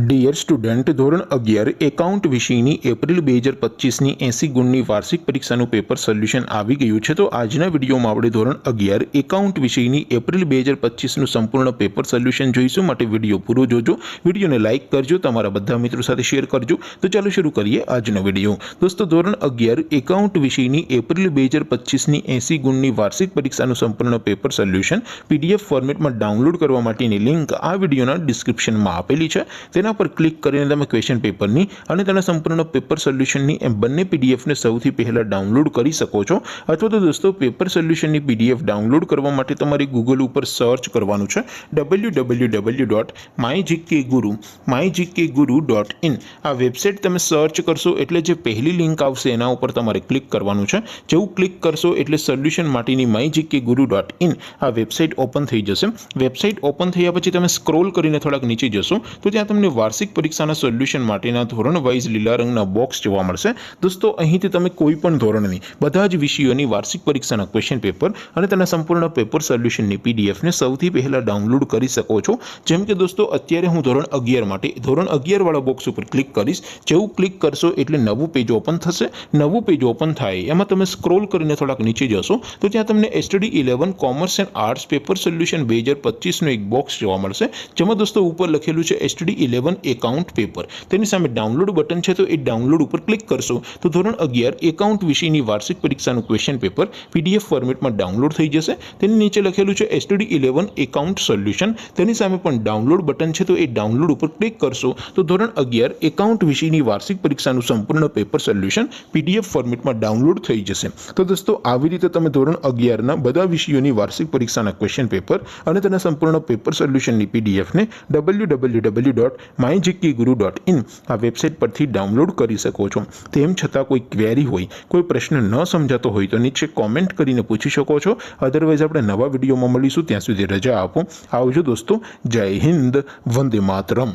Dear student, ધોરણ 11 account વિષયની April 2025ની 80 ગુણની વાર્ષિક પરીક્ષાનું પેપર સોલ્યુશન આવી ગયું છે। તો આજના વિડીયોમાં આપણે ધોરણ 11 એકાઉન્ટ વિષયની એપ્રિલ 2025નું સંપૂર્ણ પેપર સોલ્યુશન જોઈશું। માટે વિડીયો પૂરો જોજો, વિડીયોને લાઇક કરજો, તમારા બધા મિત્રો સાથે શેર કરજો। તો ચાલો શરૂ કરીએ આજનો વિડીયો। દોસ્તો, ધોરણ 11 એકાઉન્ટ વિષયની એપ્રિલ 2025ની 80 ગુણની વાર્ષિક પરીક્ષાનું સંપૂર્ણ પેપર સોલ્યુશન PDF ફોર્મેટમાં ડાઉનલોડ કરવા માટેની લિંક આ વિડીયોના ડિસ્ક્રિપ્શનમાં આપેલી છે। તેના પર ક્લિક કરીને તમે ક્વેશ્ચન પેપરની અને તેના સંપૂર્ણ પેપર સોલ્યુશનની એમ બંને પીડીએફને સૌથી પહેલા ડાઉનલોડ કરી શકો છો। અથવા તો દોસ્તો, પેપર સોલ્યુશનની પીડીએફ ડાઉનલોડ કરવા માટે તમારે ગૂગલ ઉપર સર્ચ કરવાનું છે www.mygkguru.in। આ વેબસાઇટ તમે સર્ચ કરશો એટલે જે પહેલી લિંક આવશે એના ઉપર તમારે ક્લિક કરવાનું છે। જેવું ક્લિક કરશો એટલે સોલ્યુશન માટેની mygkguru.in આ વેબસાઇટ ઓપન થઈ જશે। વેબસાઇટ ઓપન થયા પછી તમે સ્ક્રોલ કરીને થોડાક નીચે જશો તો ત્યાં તમને વાર્ષિક પરીક્ષાના સોલ્યુશન માટેના ધોરણ વાઇઝ લીલા રંગના બોક્સ જોવા મળશે। દોસ્તો, અહીંથી તમે કોઈ પણ ધોરણની બધા જ વિષયોની વાર્ષિક પરીક્ષાના ક્વેશ્ચન પેપર અને તેના સંપૂર્ણ પેપર સોલ્યુશનની પીડીએફને સૌથી પહેલા ડાઉનલોડ કરી શકો છો। જેમ કે દોસ્તો, અત્યારે હું ધોરણ 11 માટે ધોરણ 11 વાળા બોક્સ ઉપર ક્લિક કરીશ। જેવું ક્લિક કરશો એટલે નવું પેજ ઓપન થશે। નવું પેજ ઓપન થાય એમાં તમે સ્ક્રોલ કરીને થોડાક નીચે જશો તો ત્યાં તમને STD 11 commerce and arts paper solution 2025નું એક બોક્સ જોવા મળશે। જેમાં દોસ્તો ઉપર લખેલું છે STD 11 એકાઉન્ટ પેપર। તેની સામે ડાઉનલોડ બટન છે, તો એ ડાઉનલોડ ઉપર ક્લિક કરશો તો ધોરણ 11 એકાઉન્ટ વિષયની વાર્ષિક પરીક્ષાનું ક્વેશ્ચન પેપર PDF ફોર્મેટમાં ડાઉનલોડ થઈ જશે। તેની નીચે લખેલું છે STD 11 એકાઉન્ટ સોલ્યુશન। તેની સામે પણ ડાઉનલોડ બટન છે, તો એ ડાઉનલોડ ઉપર ક્લિક કરશો તો ધોરણ 11 એકાઉન્ટ વિષયની વાર્ષિક પરીક્ષાનું સંપૂર્ણ પેપર સોલ્યુશન PDF ફોર્મેટમાં ડાઉનલોડ થઈ જશે। તો દોસ્તો, આવી રીતે તમે ધોરણ 11ના બધા વિષયોની વાર્ષિક પરીક્ષાના ક્વેશ્ચન પેપર અને તેના સંપૂર્ણ પેપર સોલ્યુશનની પીડીએફને www.mygkguru.in આ વેબસાઇટ પરથી ડાઉનલોડ કરી શકો છો। તેમ છતાં કોઈ ક્વેરી હોય, કોઈ પ્રશ્ન ન સમજાતો હોય તો નીચે કોમેન્ટ કરીને પૂછી શકો છો। અધરવાઇઝ આપણે નવા વિડીયોમાં મળીશું, ત્યાં સુધી રજા આપો। આવજો દોસ્તો, જય હિન્દ, વંદે માતરમ।